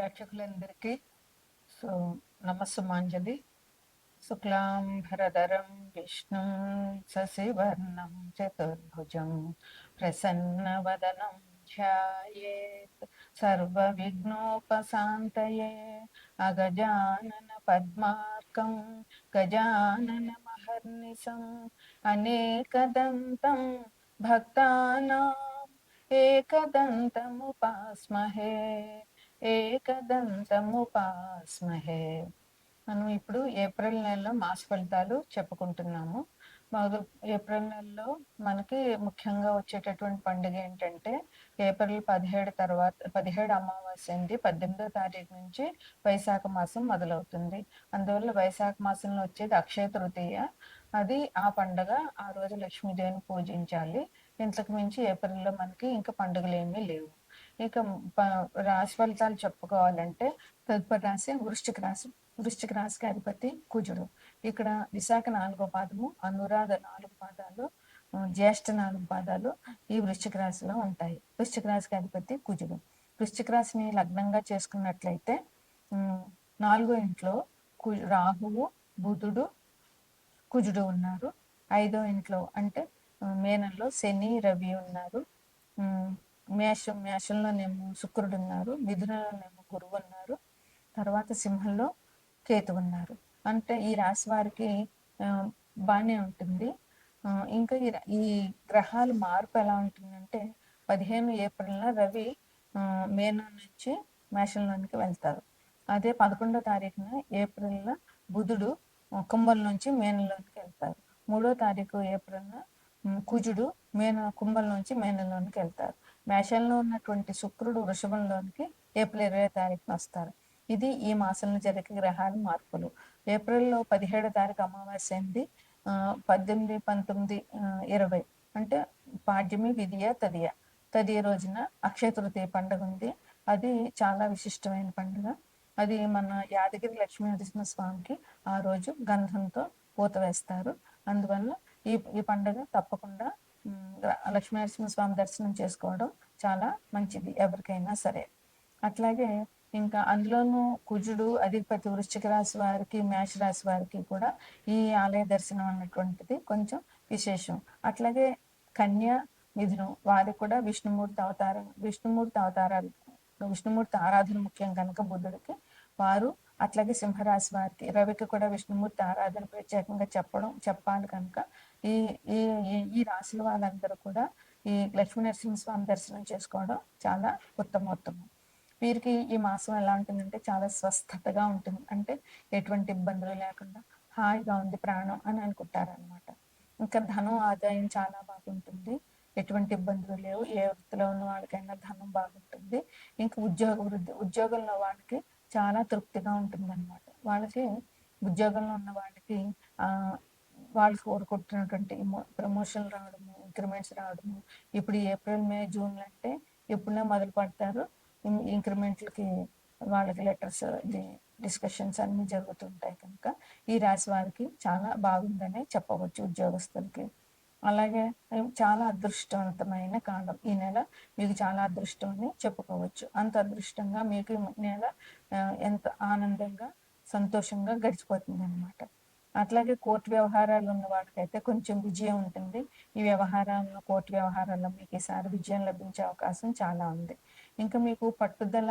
ప్రేక్షకులందరికీ సో నమస్సుమాంజలి. శుక్లాంబరధరం విష్ణుం శశివర్ణం చతుర్భుజం ప్రసన్నవదనం ధ్యాయేత్ సర్వవిఘ్నోపశాంతయే. అగజానన పద్మార్కం గజానన మహర్నిశం అనేకదంతం భక్తానాం ఏకదంతముపాస్మహే ఏకదంతముపాస్మహే. మనం ఇప్పుడు ఏప్రిల్ నెలలో మాస ఫలితాలు చెప్పుకుంటున్నాము. ఏప్రిల్ నెలలో మనకి ముఖ్యంగా వచ్చేటటువంటి పండుగ ఏంటంటే ఏప్రిల్ 17 తర్వాత 17 అమావాస్య అండి. 18వ తారీఖు నుంచి వైశాఖ మాసం మొదలవుతుంది. అందువల్ల వైశాఖ మాసంలో వచ్చేది అక్షయ తృతీయ. అది ఆ పండగ. ఆ రోజు లక్ష్మీదేవిని పూజించాలి. ఇంతకు మించి ఏప్రిల్లో మనకి ఇంకా పండుగలు ఏమీ లేవు. ఇక రాశి ఫలితాలు చెప్పుకోవాలంటే తదుపరి రాశి వృశ్చిక రాశి. వృశ్చిక రాశికి అధిపతి కుజుడు. ఇక్కడ విశాఖ 4వ పాదము, అనురాధ 4 పాదాలు, జ్యేష్ఠ 4 పాదాలు ఈ వృశ్చిక రాశిలో ఉంటాయి. వృశ్చిక రాశికి అధిపతి కుజుడు. వృశ్చిక రాశిని లగ్నంగా చేసుకున్నట్లయితే 4వ ఇంట్లో రాహువు, బుధుడు, కుజుడు ఉన్నారు. 5వ ఇంట్లో అంటే మేనంలో శని, రవి ఉన్నారు. మేషంలోనేమో శుక్రుడు ఉన్నారు. మిథునంలోనేమో గురువు ఉన్నారు. తర్వాత సింహంలో కేతు ఉన్నారు. అంటే ఈ రాశి వారికి బాగానే ఉంటుంది. ఇంకా ఈ గ్రహాల మార్పు ఎలా ఉంటుందంటే 15 ఏప్రిల్న రవి మేనం నుంచి మేషంలోనికి వెళ్తారు. అదే 11వ తారీఖున ఏప్రిల్న బుధుడు కుంభం నుంచి మేనంలోనికి వెళ్తారు. 3వ తారీఖు ఏప్రిల్న కుజుడు కుంభం నుంచి మేనంలోనికి వెళ్తారు. మేషంలో ఉన్నటువంటి శుక్రుడు వృషభంలోనికి ఏప్రిల్ 20వ తారీఖున వస్తారు. ఇది ఈ మాసంలో జరిగే గ్రహాల మార్పులు. ఏప్రిల్లో 17వ తారీఖు అమావాస్య అయింది. 18, 19, 20 అంటే పాడ్యమి, విధియ, తదియ రోజున అక్షయ తృతీయ పండుగ ఉంది. అది చాలా విశిష్టమైన పండుగ. అది మన యాదగిరి లక్ష్మీ నరసింహస్వామికి ఆ రోజు గంధంతో పూత వేస్తారు. అందువల్ల ఈ పండుగ తప్పకుండా లక్ష్మీ నరసింహస్వామి దర్శనం చేసుకోవడం చాలా మంచిది ఎవరికైనా సరే. అట్లాగే ఇంకా అందులోనూ కుజుడు అధిపతి వృశ్చిక రాశి వారికి, మేష రాశి వారికి కూడా ఈ ఆలయ దర్శనం అన్నటువంటిది కొంచెం విశేషం. అట్లాగే కన్య, మిథునం వారికి కూడా విష్ణుమూర్తి ఆరాధన ముఖ్యం కనుక బుద్ధుడికి వారు, అట్లాగే సింహరాశి వారికి రవికి కూడా విష్ణుమూర్తి ఆరాధన ప్రత్యేకంగా చెప్పాలి కనుక ఈ ఈ ఈ రాశుల వాళ్ళందరూ కూడా ఈ లక్ష్మీ నరసింహస్వామి దర్శనం చేసుకోవడం చాలా ఉత్తమోత్తమం. వీరికి ఈ మాసం ఎలా ఉంటుందంటే చాలా స్వస్థతగా ఉంటుంది. అంటే ఎటువంటి ఇబ్బందులు లేకుండా హాయిగా ఉంది ప్రాణం అని అనుకుంటారనమాట. ఇంకా ధనం ఆదాయం చాలా బాగుంటుంది. ఎటువంటి ఇబ్బందులు లేవు. ఏ వృత్తిలో ఉన్న వాళ్ళకైనా ధనం బాగుంటుంది. ఇంకా ఉద్యోగంలో వాళ్ళకి చాలా తృప్తిగా ఉంటుంది అనమాట. వాళ్ళకి ఉద్యోగంలో ఉన్న వాళ్ళకి వాళ్ళు కోరుకుంటున్నటువంటి ప్రమోషన్లు రావడము, ఇంక్రిమెంట్స్ రావడము. ఇప్పుడు ఏప్రిల్, మే, జూన్ అంటే ఎప్పుడైనా మొదలు పడతారు. ఇంక్రిమెంట్లకి వాళ్ళకి లెటర్స్, డిస్కషన్స్ అన్నీ జరుగుతుంటాయి కనుక ఈ రాశి వారికి చాలా బాగుందని చెప్పవచ్చు ఉద్యోగస్తులకి. అలాగే చాలా అదృష్టవంతమైన కాలం ఈ నెల. మీకు చాలా అదృష్టం అని చెప్పుకోవచ్చు. అంత అదృష్టంగా మీకు నెల ఎంత ఆనందంగా, సంతోషంగా గడిచిపోతుంది అనమాట. అట్లాగే కోర్టు వ్యవహారాలు ఉన్న వాటికైతే కొంచెం విజయం ఉంటుంది. ఈ కోర్టు వ్యవహారాల్లో మీకు ఈసారి విజయం లభించే అవకాశం చాలా ఉంది. ఇంకా మీకు పట్టుదల,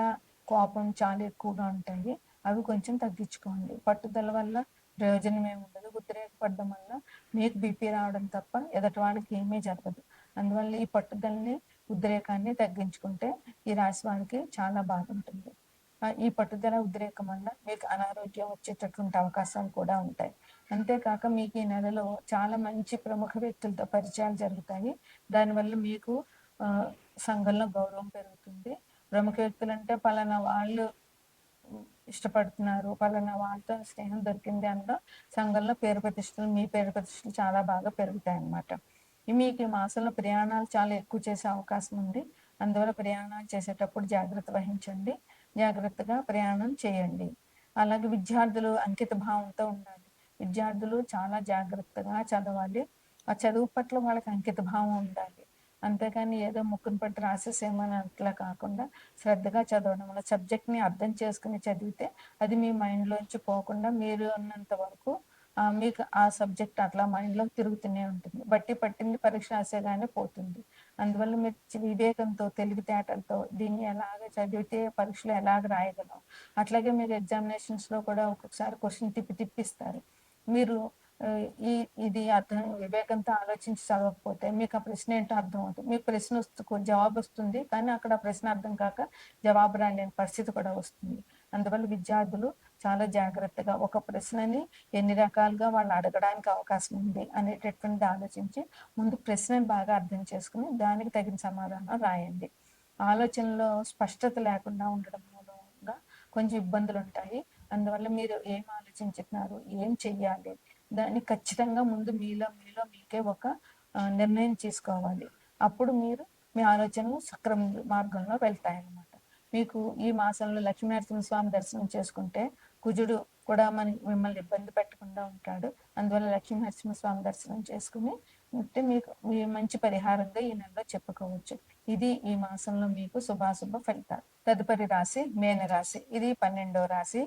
కోపం చాలా ఎక్కువగా ఉంటాయి. అవి కొంచెం తగ్గించుకోండి. పట్టుదల వల్ల ప్రయోజనం ఏమి ఉండదు. ఉద్రేకపడడం వల్ల మీకు బీపీ రావడం తప్ప ఎదుటి వాళ్ళకి ఏమీ జరగదు. అందువల్ల ఈ పట్టుదలని, ఉద్రేకాన్ని తగ్గించుకుంటే ఈ రాశి వారికి చాలా బాగుంటుంది. ఈ పట్టుదల, ఉద్రేకం వల్ల మీకు అనారోగ్యం వచ్చేటటువంటి అవకాశాలు కూడా ఉంటాయి. అంతేకాక మీకు ఈ నెలలో చాలా మంచి ప్రముఖ వ్యక్తులతో పరిచయాలు జరుగుతాయి. దానివల్ల మీకు సంఘంలో గౌరవం పెరుగుతుంది. ప్రముఖ వ్యక్తులు అంటే పలానా వాళ్ళు ఇష్టపడుతున్నారు, పలానా వాళ్ళతో స్నేహం దొరికింది అనడం సంఘంలో మీ పేరు ప్రతిష్టలు చాలా బాగా పెరుగుతాయి అన్నమాట. మీకు ఈ మాసంలో ప్రయాణాలు చాలా ఎక్కువ చేసే అవకాశం ఉంది. అందువల్ల ప్రయాణాలు చేసేటప్పుడు జాగ్రత్త వహించండి. జాగ్రత్తగా ప్రయాణం చేయండి. అలాగే విద్యార్థులు అంకిత భావంతో ఉండాలి. విద్యార్థులు చాలా జాగ్రత్తగా చదవాలి. ఆ చదువు పట్ల వాళ్ళకి అంకిత భావం ఉండాలి. అంతేగాని ఏదో ముక్కున పట్టి రాసేసేమని అట్లా కాకుండా శ్రద్ధగా చదవడం వల్ల సబ్జెక్ట్‌ని అర్థం చేసుకొని చదివితే అది మీ మైండ్‌లోంచి పోకుండా మీరు ఉన్నంత వరకు మీకు ఆ సబ్జెక్ట్ అట్లా మైండ్‌లో తిరుగుతూనే ఉంటుంది. బట్టి పట్టింది పరీక్ష రాసేగానే పోతుంది. అందువల్ల మీరు వివేకంతో, తెలివితేటలతో దీన్ని ఎలాగ చదివితే పరీక్షలో ఎలాగ రాయగలం. అట్లాగే మీరు ఎగ్జామినేషన్స్‌లో కూడా ఒక్కొక్కసారి క్వెషన్ తిప్పి తిప్పిస్తారు. మీరు ఇది అర్థం వివేకంతో ఆలోచించి చదవకపోతే మీకు ఆ ప్రశ్న ఏంటో అర్థమవుతుంది. మీకు ప్రశ్న జవాబొస్తుంది. కానీ అక్కడ ఆ ప్రశ్న అర్థం కాక జవాబు రాలేని పరిస్థితి కూడా వస్తుంది. అందువల్ల విద్యార్థులు చాలా జాగ్రత్తగా ఒక ప్రశ్నని ఎన్ని రకాలుగా వాళ్ళు అడగడానికి అవకాశం ఉంది అనేటటువంటిది ఆలోచించి ముందు ప్రశ్నని బాగా అర్థం చేసుకొని దానికి తగిన సమాధానం రాయండి. ఆలోచనలో స్పష్టత లేకుండా ఉండడం మూలంగా కొంచెం ఇబ్బందులుంటాయి. అందువల్ల మీరు ఏం ఆలోచించుతున్నారు? ఏం చెయ్యాలి? దాన్ని ఖచ్చితంగా ముందు మీలో మీకే ఒక నిర్ణయం తీసుకోవాలి. అప్పుడు మీరు మీ ఆలోచనలు సక్రమ మార్గంలో వెళ్తాయన్నమాట. మీకు ఈ మాసంలో లక్ష్మీనరసింహస్వామి దర్శనం చేసుకుంటే కుజుడు కూడా మిమ్మల్ని ఇబ్బంది పెట్టకుండా ఉంటాడు. అందువల్ల లక్ష్మీనరసింహస్వామి దర్శనం చేసుకుని ఉంటే మీకు మీ మంచి పరిహారంగా ఈ నెలలో చెప్పుకోవచ్చు. ఇది ఈ మాసంలో మీకు శుభాశుభ ఫలితాలు. తదుపరి రాశి మీనరాశి. ఇది 12వ రాశి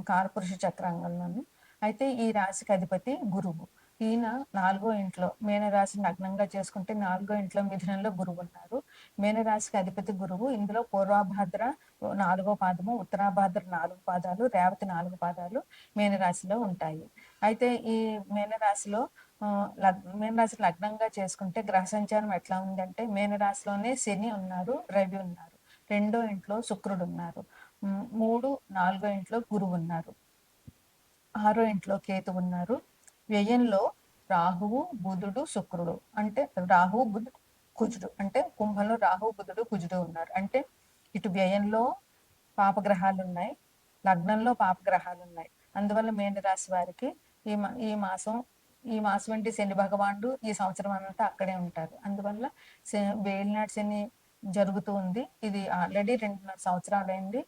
కాలపురుష చక్రాంగంలోని. అయితే ఈ రాశికి అధిపతి గురువు. ఈయన 4వ ఇంట్లో మీనరాశి లగ్నంగా చేసుకుంటే 4వ ఇంట్లో మిథునంలో గురువు ఉన్నారు. మీనరాశికి అధిపతి గురువు. ఇందులో పూర్వభాద్ర 4వ పాదము, ఉత్తరాభాద్ర 4 పాదాలు, రేవతి 4 పాదాలు మీనరాశిలో ఉంటాయి. అయితే ఈ మీనరాశిలో మీనరాశి లగ్నంగా చేసుకుంటే గ్రహ సంచారం ఎట్లా ఉందంటే మీనరాశిలోనే శని ఉన్నారు, రవి ఉన్నారు. 2వ ఇంట్లో శుక్రుడు ఉన్నారు. 3, 4వ ఇంట్లో గురువు ఉన్నారు. 6వ ఇంట్లో కేతు ఉన్నారు. వ్యయంలో రాహువు, బుధుడు, శుక్రుడు. అంటే రాహువు, బుధుడు, కుజుడు. అంటే కుంభంలో రాహువు, బుధుడు, కుజుడు ఉన్నారు. అంటే ఇటు వ్యయంలో పాపగ్రహాలున్నాయి, లగ్నంలో పాపగ్రహాలున్నాయి. అందువల్ల మీనరాశి వారికి ఈ మాసం అంటే శని భగవానుడు ఈ సంవత్సరం అంతా అక్కడే ఉంటారు. అందువల్ల వేలినాటి శని జరుగుతూ ఉంది. ఇది ఆల్రెడీ 2.5 సంవత్సరాలైంది.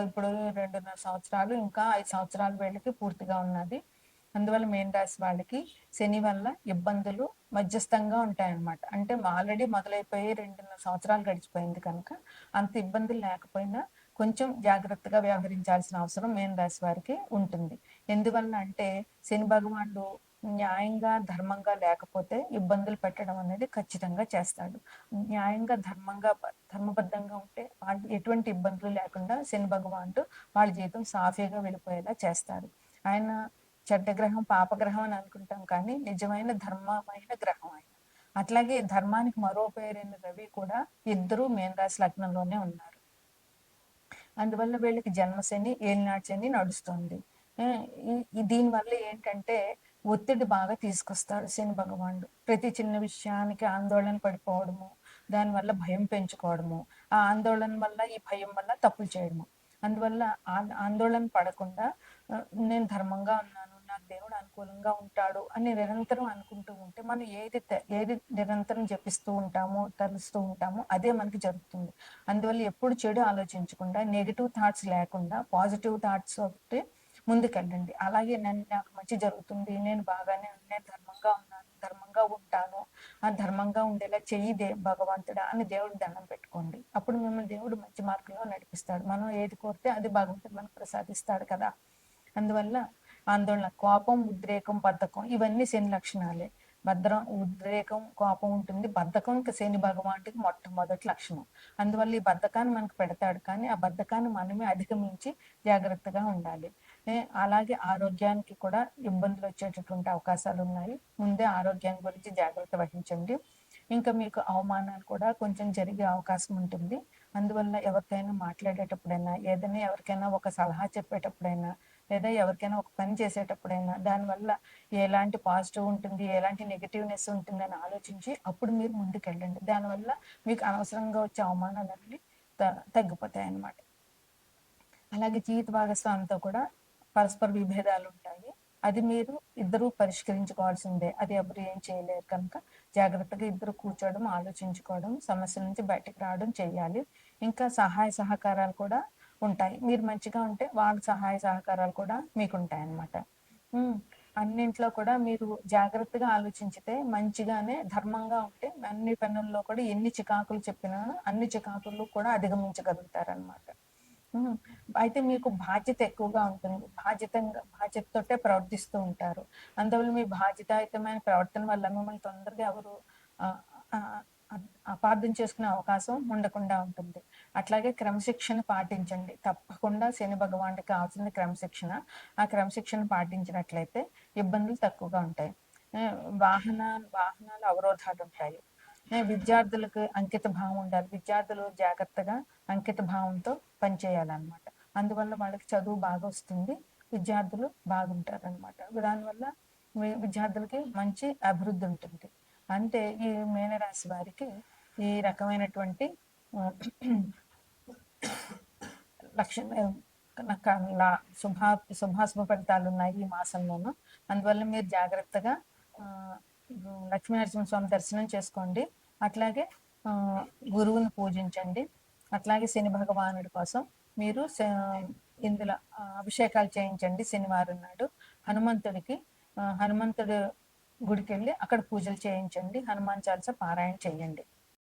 ఇప్పుడు 2.5 సంవత్సరాలు, ఇంకా 5 సంవత్సరాల వీళ్ళకి పూర్తిగా ఉన్నది. అందువల్ల మీనరాశి వాళ్ళకి శని వల్ల ఇబ్బందులు మధ్యస్థంగా ఉంటాయన్నమాట. అంటే ఆల్రెడీ మొదలైపోయి 2.5 సంవత్సరాలు గడిచిపోయింది కనుక అంత ఇబ్బందులు లేకపోయినా కొంచెం జాగ్రత్తగా వ్యవహరించాల్సిన అవసరం మీనరాశి వారికి ఉంటుంది. ఎందువల్ల అంటే శని భగవానుడు న్యాయంగా, ధర్మంగా లేకపోతే ఇబ్బందులు పెట్టడం అనేది ఖచ్చితంగా చేస్తాడు. న్యాయంగా, ధర్మబద్ధంగా ఉంటే వాళ్ళు ఎటువంటి ఇబ్బందులు లేకుండా శని భగవానుడు వాళ్ళ జీవితం సాఫీగా వెళ్ళిపోయేలా చేస్తాడు. ఆయన చెడ్డ గ్రహం, పాపగ్రహం అని అనుకుంటాం కానీ నిజమైన ధర్మమైన గ్రహం ఆయన. అట్లాగే ధర్మానికి మరో పేరైన రవి కూడా ఇద్దరు మీనరాశి లగ్నంలోనే ఉన్నారు. అందువల్ల వీళ్ళకి జన్మశని, ఏలినాటి శని నడుస్తుంది. దీనివల్ల ఏంటంటే ఒత్తిడి బాగా తీసుకొస్తాడు శని భగవానుడు. ప్రతి చిన్న విషయానికి ఆందోళన పడిపోవడము, దానివల్ల భయం పెంచుకోవడము, ఆ ఆందోళన వల్ల, ఈ భయం వల్ల తప్పులు చేయడము. అందువల్ల ఆందోళన పడకుండా నేను ధర్మంగా ఉన్నాను, నాకు దేవుడు అనుకూలంగా ఉంటాడు అని నిరంతరం అనుకుంటూ ఉంటే మనం ఏది నిరంతరం జపిస్తూ ఉంటామో, తలుస్తూ ఉంటామో అదే మనకి జరుగుతుంది. అందువల్ల ఎప్పుడు చెడు ఆలోచించకుండా, నెగెటివ్ థాట్స్ లేకుండా పాజిటివ్ థాట్స్ ఒకటి ముందుకెళ్ళండి. అలాగే నాకు మంచి జరుగుతుంది, నేను ధర్మంగా ఉన్నాను, ధర్మంగా ఉంటాను, ఆ ధర్మంగా ఉండేలా చెయ్యి భగవంతుడా అని దేవుడికి దండం పెట్టుకోండి. అప్పుడు మిమ్మల్ని దేవుడు మంచి మార్గంలో నడిపిస్తాడు. మనం ఏది కోరితే అది భగవంతుడు మనకు ప్రసాదిస్తాడు కదా. అందువల్ల ఆందోళన, కోపం, ఉద్రేకం, బద్ధకం ఇవన్నీ శని లక్షణాలే. ఉద్రేకం, కోపం ఉంటుంది. బద్ధకం ఇంకా శని భగవానుడికి మొట్టమొదటి లక్షణం. అందువల్ల ఈ బద్ధకాన్ని మనకు పెడతాడు, కానీ ఆ బద్ధకాన్ని మనమే అధిగమించి జాగ్రత్తగా ఉండాలి. అలాగే ఆరోగ్యానికి కూడా ఇబ్బందులు వచ్చేటటువంటి అవకాశాలు ఉన్నాయి. ముందే ఆరోగ్యం గురించి జాగ్రత్త వహించండి. ఇంకా మీకు అవమానాలు కూడా కొంచెం జరిగే అవకాశం ఉంటుంది. అందువల్ల ఎవరికైనా మాట్లాడేటప్పుడైనా, ఏదైనా ఎవరికైనా ఒక సలహా చెప్పేటప్పుడైనా, లేదా ఎవరికైనా ఒక పని చేసేటప్పుడైనా దానివల్ల ఎలాంటి పాజిటివ్ ఉంటుంది, ఎలాంటి నెగిటివ్నెస్ ఉంటుందని ఆలోచించి అప్పుడు మీరు ముందుకెళ్ళండి. దానివల్ల మీకు అనవసరంగా వచ్చే అవమానాలన్నీ తగ్గిపోతాయి అన్నమాట. అలాగే జీవిత భాగస్వామితో కూడా పరస్పర విభేదాలు ఉంటాయి. అది మీరు ఇద్దరు పరిష్కరించుకోవాల్సిందే. అది ఎవరు ఏం చేయలేరు కనుక జాగ్రత్తగా ఇద్దరు కూర్చోవడం, ఆలోచించుకోవడం, సమస్యల నుంచి బయటకు రావడం చేయాలి. ఇంకా సహాయ సహకారాలు కూడా ఉంటాయి. మీరు మంచిగా ఉంటే వాళ్ళ సహాయ సహకారాలు కూడా మీకు ఉంటాయి అన్నమాట. అన్నింట్లో కూడా మీరు జాగ్రత్తగా ఆలోచించితే మంచిగానే ధర్మంగా ఉంటే అన్ని పనుల్లో కూడా ఎన్ని చికాకులు చెప్పినా అన్ని చికాకులు కూడా అధిగమించగలుగుతారనమాట. హ్మ్. అయితే మీకు బాధ్యత ఎక్కువగా ఉంటుంది. బాధ్యతతోటే ప్రవర్తిస్తూ ఉంటారు. అందువల్ల మీ బాధ్యతాయుతమైన ప్రవర్తన వల్ల మిమ్మల్ని తొందరగా ఎవరు ఆహ్, ఆహ్, అపార్థం చేసుకునే అవకాశం ఉండకుండా ఉంటుంది. అట్లాగే క్రమశిక్షణ పాటించండి. తప్పకుండా శని భగవానుడికి కావాల్సింది క్రమశిక్షణ. ఆ క్రమశిక్షణ పాటించినట్లయితే ఇబ్బందులు తక్కువగా ఉంటాయి. ఆహ్, వాహనాల అవరోధాలుంటాయి. విద్యార్థులకు అంకిత భావం ఉండాలి. విద్యార్థులు జాగ్రత్తగా అంకిత భావంతో పనిచేయాలనమాట. అందువల్ల వాళ్ళకి చదువు బాగొస్తుంది. విద్యార్థులు బాగుంటారనమాట. దానివల్ల విద్యార్థులకి మంచి అభివృద్ధి ఉంటుంది. అంటే ఈ మీనరాశి వారికి ఈ రకమైనటువంటి ఆహ్, లక్షణ నక లా శుభా శుభాశుభ ఫలితాలున్నాయి ఈ మాసంలోను. అందువల్ల మీరు జాగ్రత్తగా ఆహ్, లక్ష్మీనరసింహస్వామి దర్శనం చేసుకోండి. అట్లాగే ఆహ్, గురువుని పూజించండి. అట్లాగే శని భగవానుడి కోసం మీరు ఇందులో అభిషేకాలు చేయించండి శనివారం నాడు. హనుమంతుడికి హనుమంతుడు గుడికెళ్ళి అక్కడ పూజలు చేయించండి. హనుమాన్ చాలీసా పారాయణ చేయండి.